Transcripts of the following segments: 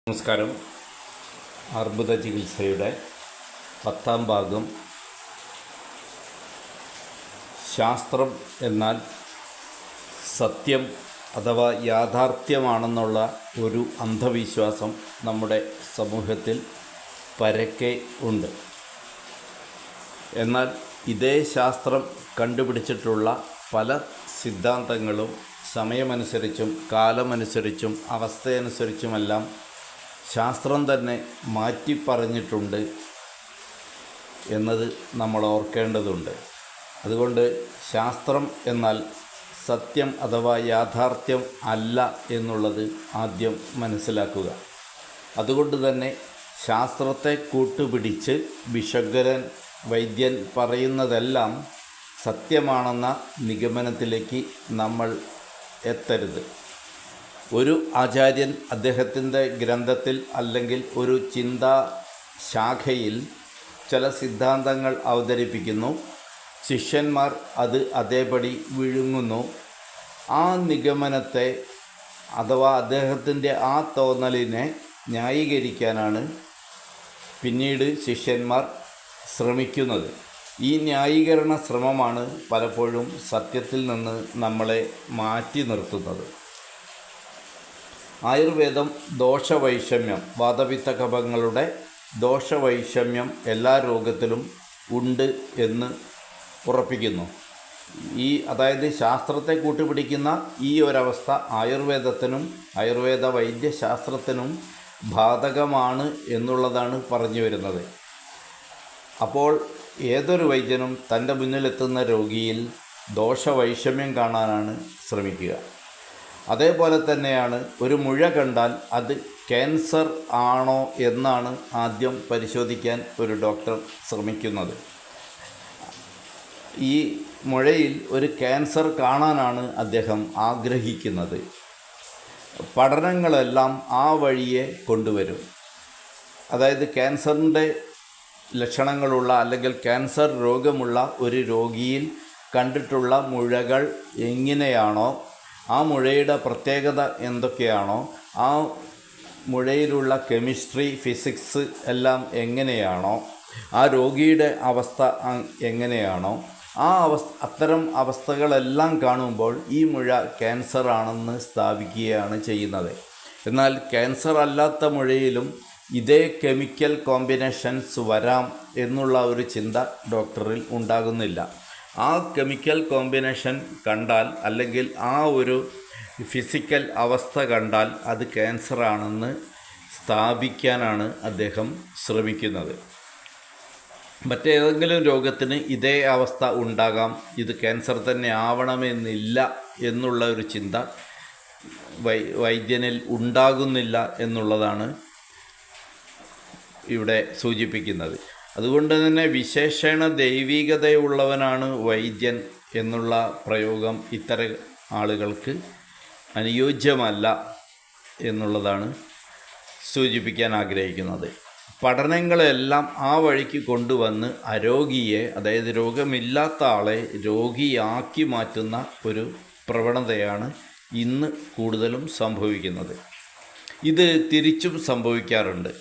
നമസ്കാരം. അർബുദ ചികിത്സയുടെ 10ാം ഭാഗം. ശാസ്ത്രം എന്നാൽ സത്യം അഥവാ യാഥാർത്ഥ്യമാണെന്നുള്ള ഒരു അന്ധവിശ്വാസം നമ്മുടെ സമൂഹത്തിൽ പരക്കെ ഉണ്ട്. എന്നാൽ ഇതേ ശാസ്ത്രം കണ്ടുപിടിച്ചിട്ടുള്ള പല സിദ്ധാന്തങ്ങളും സമയമനുസരിച്ചും കാലമനുസരിച്ചും അവസ്ഥയനുസരിച്ചുമെല്ലാം ശാസ്ത്രം തന്നെ മാറ്റി പറഞ്ഞിട്ടുണ്ട് എന്നത് നമ്മൾ ഓർക്കേണ്ടതുണ്ട്. അതുകൊണ്ട് ശാസ്ത്രം എന്നാൽ സത്യം അഥവാ യാഥാർത്ഥ്യം അല്ല എന്നുള്ളത് ആദ്യം മനസ്സിലാക്കുക. അതുകൊണ്ട് തന്നെ ശാസ്ത്രത്തെ കൂട്ടുപിടിച്ച് വിശഗ്വരൻ വൈദ്യൻ പറയുന്നതെല്ലാം സത്യമാണെന്ന നിഗമനത്തിലേക്ക് നമ്മൾ എത്തരുത്. ഒരു ആചാര്യൻ അദ്ദേഹത്തിൻ്റെ ഗ്രന്ഥത്തിൽ അല്ലെങ്കിൽ ഒരു ചിന്താ ശാഖയിൽ ചില സിദ്ധാന്തങ്ങൾ അവതരിപ്പിക്കുന്നു. ശിഷ്യന്മാർ അത് അതേപടി വിഴുങ്ങുന്നു. ആ നിഗമനത്തെ അഥവാ അദ്ദേഹത്തിൻ്റെ ആ തോന്നലിനെ ന്യായീകരിക്കാനാണ് പിന്നീട് ശിഷ്യന്മാർ ശ്രമിക്കുന്നത്. ഈ ന്യായീകരണ ശ്രമമാണ് പലപ്പോഴും സത്യത്തിൽ നിന്ന് നമ്മളെ മാറ്റി നിർത്തുന്നത്. ആയുർവേദം ദോഷവൈഷമ്യം, വാതപിത്ത കഫങ്ങളുടെ ദോഷവൈഷമ്യം എല്ലാ രോഗത്തിലും ഉണ്ട് എന്ന് ഉറപ്പിക്കുന്നു. അതായത് ശാസ്ത്രത്തെ കൂട്ടുപിടിക്കുന്ന ഈ ഒരവസ്ഥ ആയുർവേദത്തിനും ആയുർവേദ വൈദ്യശാസ്ത്രത്തിനും ബാധകമാണ് എന്നുള്ളതാണ് പറഞ്ഞു വരുന്നത്. അപ്പോൾ ഏതൊരു വൈദ്യനും തൻ്റെ മുന്നിലെത്തുന്ന രോഗിയിൽ ദോഷവൈഷമ്യം കാണാനാണ് ശ്രമിക്കുക. അതേപോലെ തന്നെയാണ് ഒരു മുഴ കണ്ടാൽ അത് ക്യാൻസർ ആണോ എന്നാണ് ആദ്യം പരിശോധിക്കാൻ ഒരു ഡോക്ടർ ശ്രമിക്കുന്നത്. ഈ മുഴയിൽ ഒരു ക്യാൻസർ കാണാനാണ് അദ്ദേഹം ആഗ്രഹിക്കുന്നത്. പഠനങ്ങളെല്ലാം ആ വഴിയെ കൊണ്ടുവരും. അതായത് ക്യാൻസറിൻ്റെ ലക്ഷണങ്ങളുള്ള അല്ലെങ്കിൽ ക്യാൻസർ രോഗമുള്ള ഒരു രോഗിയിൽ കണ്ടിട്ടുള്ള മുഴകൾ എങ്ങനെയാണോ, ആ മുഴയുടെ പ്രത്യേകത എന്തൊക്കെയാണോ, ആ മുഴയിലുള്ള കെമിസ്ട്രി ഫിസിക്സ് എല്ലാം എങ്ങനെയാണോ, ആ രോഗിയുടെ അവസ്ഥ എങ്ങനെയാണോ, അത്തരം അവസ്ഥകളെല്ലാം കാണുമ്പോൾ ഈ മുഴ ക്യാൻസർ ആണെന്ന് സ്ഥാപിക്കുകയാണ് ചെയ്യുന്നത്. എന്നാൽ ക്യാൻസർ അല്ലാത്ത മുഴയിലും ഇതേ കെമിക്കൽ കോമ്പിനേഷൻസ് വരാം എന്നുള്ള ഒരു ചിന്ത ഡോക്ടറിൽ ഉണ്ടാകുന്നില്ല. ആ കെമിക്കൽ കോമ്പിനേഷൻ കണ്ടാൽ അല്ലെങ്കിൽ ആ ഒരു ഫിസിക്കൽ അവസ്ഥ കണ്ടാൽ അത് ക്യാൻസർ ആണെന്ന് സ്ഥാപിക്കാനാണ് അദ്ദേഹം ശ്രമിക്കുന്നത്. മറ്റേതെങ്കിലും രോഗത്തിന് ഇതേ അവസ്ഥ ഉണ്ടാകാം, ഇത് ക്യാൻസർ തന്നെ ആവണമെന്നില്ല എന്നുള്ള ഒരു ചിന്ത വൈദ്യനിൽ ഉണ്ടാകുന്നില്ല എന്നുള്ളതാണ് ഇവിടെ സൂചിപ്പിക്കുന്നത്. അതുകൊണ്ട് തന്നെ വിശേഷണ ദൈവികതയുള്ളവനാണ് വൈദ്യൻ എന്നുള്ള പ്രയോഗം ഇത്തരം ആളുകൾക്ക് അനുയോജ്യമല്ല എന്നുള്ളതാണ് സൂചിപ്പിക്കാൻ ആഗ്രഹിക്കുന്നത്. പഠനങ്ങളെല്ലാം ആ വഴിക്ക് കൊണ്ടുവന്ന് അരോഗിയെ, അതായത് രോഗമില്ലാത്ത ആളെ രോഗിയാക്കി മാറ്റുന്ന ഒരു പ്രവണതയാണ് ഇന്ന് കൂടുതലും സംഭവിക്കുന്നത്. ഇത് തിരിച്ചും സംഭവിക്കാറുണ്ട്.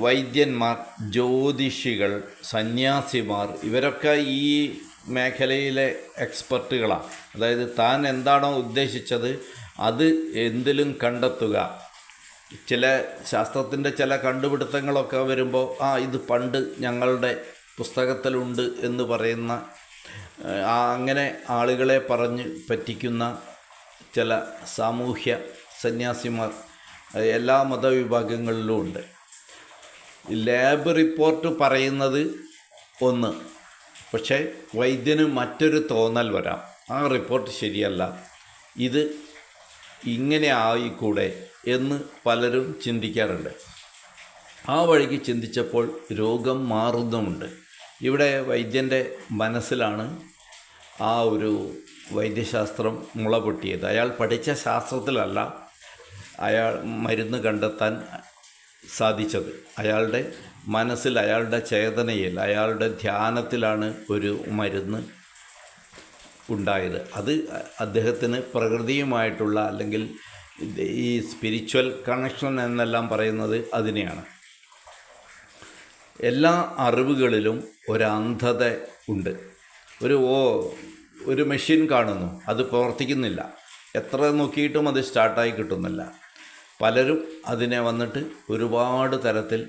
വൈദ്യന്മാർ, ജ്യോതിഷികൾ, സന്യാസിമാർ ഇവരൊക്കെ ഈ മേഖലയിലെ എക്സ്പെർട്ടുകളാണ്. അതായത് താൻ എന്താണോ ഉദ്ദേശിച്ചത് അത് എന്തിലും കണ്ടെത്തുക. ചില ശാസ്ത്രത്തിൻ്റെ ചില കണ്ടുപിടുത്തങ്ങളൊക്കെ വരുമ്പോൾ ഇത് പണ്ട് ഞങ്ങളുടെ പുസ്തകത്തിലുണ്ട് എന്ന് പറയുന്ന അങ്ങനെ ആളുകളെ പറഞ്ഞ് പറ്റിക്കുന്ന ചില സാമൂഹ്യ സന്യാസിമാർ എല്ലാ മതവിഭാഗങ്ങളിലും ഉണ്ട്. ലാബ് റിപ്പോർട്ട് പറയുന്നത് ഒന്ന്, പക്ഷേ വൈദ്യന് മറ്റൊരു തോന്നൽ വരാം, ആ റിപ്പോർട്ട് ശരിയല്ല, ഇത് ഇങ്ങനെ ആയിക്കൂടെ എന്ന് പലരും ചിന്തിക്കാറുണ്ട്. ആ വഴിക്ക് ചിന്തിച്ചപ്പോൾ രോഗം മാറുന്നുമുണ്ട്. ഇവിടെ വൈദ്യൻ്റെ മനസ്സിലാണ് ആ ഒരു വൈദ്യശാസ്ത്രം മുള പൊട്ടിയത്. അയാൾ പഠിച്ച ശാസ്ത്രത്തിലല്ല അയാൾ മരുന്ന് കണ്ടെത്താൻ സാധിച്ചത്. അയാളുടെ മനസ്സിൽ, അയാളുടെ ചേതനയിൽ, അയാളുടെ ധ്യാനത്തിലാണ് ഒരു മരുന്ന് ഉണ്ടായത്. അത് അദ്ദേഹത്തിന് പ്രകൃതിയുമായിട്ടുള്ള അല്ലെങ്കിൽ ഈ സ്പിരിച്വൽ കണക്ഷൻ എന്നെല്ലാം പറയുന്നത് അതിനെയാണ്. എല്ലാ അറിവുകളിലും ഒരന്ധത ഉണ്ട്. ഒരു മെഷീൻ കാണുന്നു, അത് പ്രവർത്തിക്കുന്നില്ല, എത്ര നോക്കിയിട്ടും അത് സ്റ്റാർട്ടായി കിട്ടുന്നില്ല. പലരും അതിനെ വന്നിട്ട് ഒരുപാട് തരത്തിൽ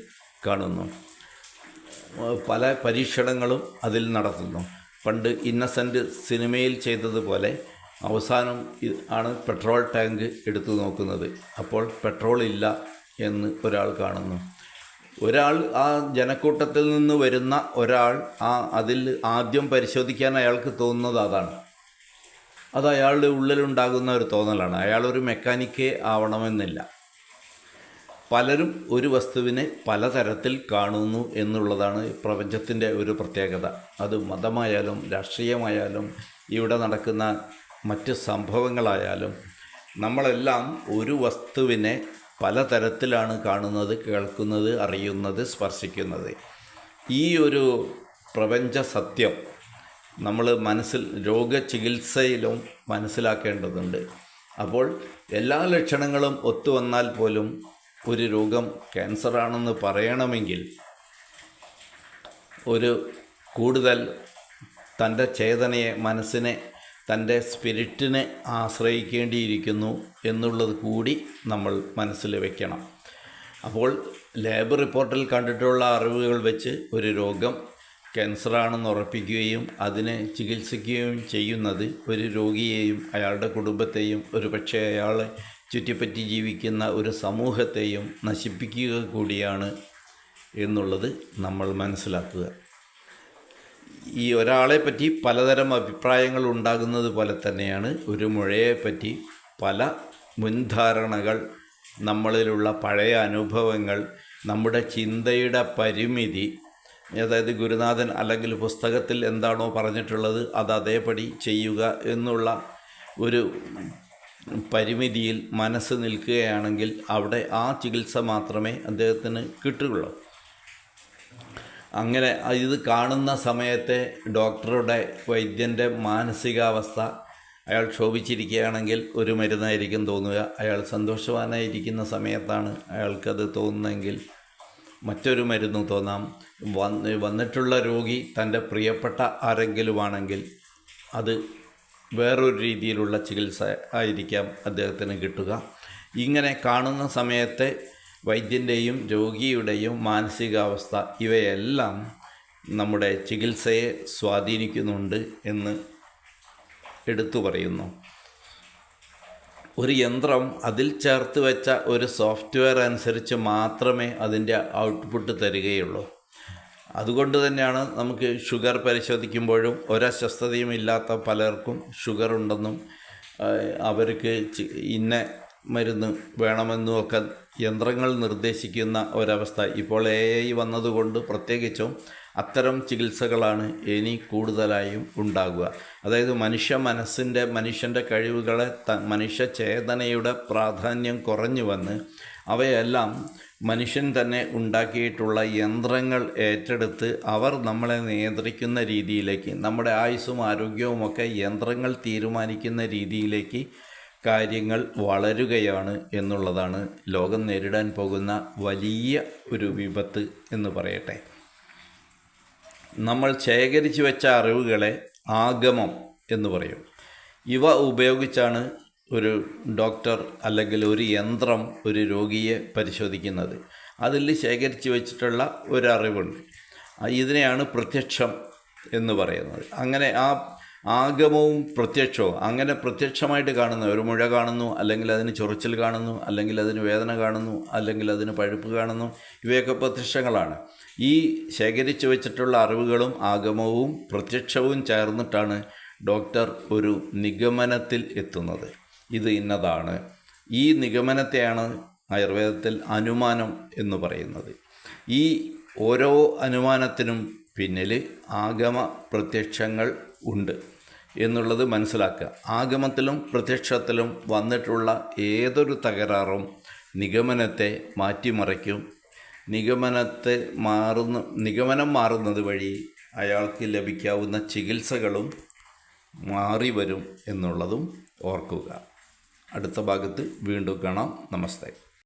കാണുന്നു, പല പരീക്ഷണങ്ങളും അതിൽ നടത്തുന്നു. പണ്ട് ഇന്നസെൻ്റ് സിനിമയിൽ ചെയ്തതുപോലെ അവസാനം ആണ് പെട്രോൾ ടാങ്ക് എടുത്തു നോക്കുന്നത്. അപ്പോൾ പെട്രോൾ ഇല്ല എന്ന് ഒരാൾ കാണുന്നു. ഒരാൾ ആ ജനക്കൂട്ടത്തിൽ നിന്ന് വരുന്ന ഒരാൾ അതിൽ ആദ്യം പരിശോധിക്കാൻ അയാൾക്ക് തോന്നുന്നത് അതാണ്. അത് അയാളുടെ ഉള്ളിലുണ്ടാകുന്ന ഒരു തോന്നലാണ്. അയാളൊരു മെക്കാനിക്കേ ആവണമെന്നില്ല. പലരും ഒരു വസ്തുവിനെ പലതരത്തിൽ കാണുന്നു എന്നുള്ളതാണ് പ്രപഞ്ചത്തിൻ്റെ ഒരു പ്രത്യേകത. അത് മതമായാലും രാഷ്ട്രീയമായാലും ഇവിടെ നടക്കുന്ന മറ്റ് സംഭവങ്ങളായാലും നമ്മളെല്ലാം ഒരു വസ്തുവിനെ പലതരത്തിലാണ് കാണുന്നത്, കേൾക്കുന്നത്, അറിയുന്നത്, സ്പർശിക്കുന്നത്. ഈ ഒരു പ്രപഞ്ച സത്യം നമ്മൾ രോഗചികിത്സയിലും മനസ്സിലാക്കേണ്ടതുണ്ട്. അപ്പോൾ എല്ലാ ലക്ഷണങ്ങളും ഒത്തുവന്നാൽ പോലും ഒരു രോഗം ക്യാൻസറാണെന്ന് പറയണമെങ്കിൽ കൂടുതൽ തൻ്റെ ചേതനയെ, മനസ്സിനെ, തൻ്റെ സ്പിരിറ്റിനെ ആശ്രയിക്കേണ്ടിയിരിക്കുന്നു എന്നുള്ളത് കൂടി നമ്മൾ മനസ്സിൽ വയ്ക്കണം. അപ്പോൾ ലാബ് റിപ്പോർട്ടിൽ കണ്ടിട്ടുള്ള അറിവുകൾ വെച്ച് ഒരു രോഗം ക്യാൻസറാണെന്ന് ഉറപ്പിക്കുകയും അതിനെ ചികിത്സിക്കുകയും ചെയ്യുന്നത് ഒരു രോഗിയെയും അയാളുടെ കുടുംബത്തെയും ഒരുപക്ഷെ അയാളെ ചുറ്റിപ്പറ്റി ജീവിക്കുന്ന ഒരു സമൂഹത്തെയും നശിപ്പിക്കുക കൂടിയാണ് എന്നുള്ളത് നമ്മൾ മനസ്സിലാക്കുക. ഈ ഒരാളെപ്പറ്റി പലതരം അഭിപ്രായങ്ങൾ ഉണ്ടാകുന്നത് പോലെ തന്നെയാണ് ഒരു മുഴയെപ്പറ്റി പല മുൻധാരണകൾ, നമ്മളിലുള്ള പഴയ അനുഭവങ്ങൾ, നമ്മുടെ ചിന്തയുടെ പരിമിതി. അതായത് ഗുരുനാഥൻ അല്ലെങ്കിൽ പുസ്തകത്തിൽ എന്താണോ പറഞ്ഞിട്ടുള്ളത് അത് അതേപടി ചെയ്യുക എന്നുള്ള ഒരു പരിമിതിയിൽ മനസ്സ് നിൽക്കുകയാണെങ്കിൽ അവിടെ ആ ചികിത്സ മാത്രമേ അദ്ദേഹത്തിന് കിട്ടുകയുള്ളൂ. അങ്ങനെ ഇത് കാണുന്ന സമയത്തെ വൈദ്യൻ്റെ മാനസികാവസ്ഥ, അയാൾ ക്ഷോഭിച്ചിരിക്കുകയാണെങ്കിൽ ഒരു മരുന്നായിരിക്കും തോന്നുക. അയാൾ സന്തോഷവാനായിരിക്കുന്ന സമയത്താണ് അയാൾക്കത് തോന്നുന്നതെങ്കിൽ മറ്റൊരു മരുന്ന് തോന്നാം. വന്നിട്ടുള്ള രോഗി തൻ്റെ പ്രിയപ്പെട്ട ആരെങ്കിലുമാണെങ്കിൽ അത് വേറൊരു രീതിയിലുള്ള ചികിത്സ ആയിരിക്കാം അദ്ദേഹത്തിന് കിട്ടുക. ഇങ്ങനെ കാണുന്ന സമയത്തെ വൈദ്യൻ്റെയും രോഗിയുടെയും മാനസികാവസ്ഥ ഇവയെല്ലാം നമ്മുടെ ചികിത്സയെ സ്വാധീനിക്കുന്നുണ്ട് എന്ന് എടുത്തു പറയുന്നു. ഒരു യന്ത്രം അതിൽ ചേർത്ത് വെച്ച ഒരു സോഫ്റ്റ്വെയർ അനുസരിച്ച് മാത്രമേ അതിൻ്റെ ഔട്ട്പുട്ട് തരികയുള്ളൂ. അതുകൊണ്ട് തന്നെയാണ് നമുക്ക് ഷുഗർ പരിശോധിക്കുമ്പോഴും ഒരസ്വസ്ഥതയും ഇല്ലാത്ത പലർക്കും ഷുഗർ ഉണ്ടെന്നും അവർക്ക് ഇന്ന മരുന്ന് വേണമെന്നുമൊക്കെ യന്ത്രങ്ങൾ നിർദ്ദേശിക്കുന്ന ഒരവസ്ഥ. ഇപ്പോൾ AI വന്നതുകൊണ്ട് പ്രത്യേകിച്ചും അത്തരം ചികിത്സകളാണ് ഇനി കൂടുതലായും ഉണ്ടാകുക. അതായത് മനുഷ്യൻ്റെ കഴിവുകളെ, മനുഷ്യ ചേതനയുടെ പ്രാധാന്യം കുറഞ്ഞു വന്ന് അവയെല്ലാം മനുഷ്യൻ തന്നെ ഉണ്ടാക്കിയിട്ടുള്ള യന്ത്രങ്ങൾ ഏറ്റെടുത്ത് അവർ നമ്മളെ നിയന്ത്രിക്കുന്ന രീതിയിലേക്ക്, നമ്മുടെ ആയുസ്സും ആരോഗ്യവുമൊക്കെ യന്ത്രങ്ങൾ തീരുമാനിക്കുന്ന രീതിയിലേക്ക് കാര്യങ്ങൾ വളരുകയാണ് എന്നുള്ളതാണ് ലോകം നേരിടാൻ പോകുന്ന വലിയ ഒരു വിപത്ത് എന്ന് പറയട്ടെ. നമ്മൾ ശേഖരിച്ചു വെച്ച അറിവുകളെ ആഗമം എന്ന് പറയും. ഇവ ഉപയോഗിച്ചാണ് ഒരു ഡോക്ടർ അല്ലെങ്കിൽ ഒരു യന്ത്രം ഒരു രോഗിയെ പരിശോധിക്കുന്നത്. അതിൽ ശേഖരിച്ചു വെച്ചിട്ടുള്ള ഒരറിവുണ്ട്. ഇതിനെയാണ് പ്രത്യക്ഷം എന്ന് പറയുന്നത്. അങ്ങനെ ആ ആഗമവും പ്രത്യക്ഷവും, അങ്ങനെ പ്രത്യക്ഷമായിട്ട് കാണുന്ന ഒരു മുഴ കാണുന്നു, അല്ലെങ്കിൽ അതിന് ചൊറിച്ചിൽ കാണുന്നു, അല്ലെങ്കിൽ അതിന് വേദന കാണുന്നു, അല്ലെങ്കിൽ അതിന് പഴുപ്പ് കാണുന്നു, ഇവയൊക്കെ പ്രത്യക്ഷങ്ങളാണ്. ഈ ശേഖരിച്ചു വെച്ചിട്ടുള്ള അറിവുകളും ആഗമവും പ്രത്യക്ഷവും ചേർന്നിട്ടാണ് ഡോക്ടർ ഒരു നിഗമനത്തിൽ എത്തുന്നത്. ഇത് ഇന്നതാണ്. ഈ നിഗമനത്തെയാണ് ആയുർവേദത്തിൽ അനുമാനം എന്ന് പറയുന്നത്. ഈ ഓരോ അനുമാനത്തിനും പിന്നിൽ ആഗമ പ്രത്യക്ഷങ്ങൾ ഉണ്ട് എന്നുള്ളത് മനസ്സിലാക്കുക. ആഗമത്തിലും പ്രത്യക്ഷത്തിലും വന്നിട്ടുള്ള ഏതൊരു തകരാറും നിഗമനത്തെ മാറ്റിമറിക്കും. നിഗമനം മാറുന്നത് വഴി അയാൾക്ക് ലഭിക്കാവുന്ന ചികിത്സകളും മാറി വരും എന്നുള്ളതും ഓർക്കുക. അടുത്ത ഭാഗത്ത് വീണ്ടും കാണാം. നമസ്തേ.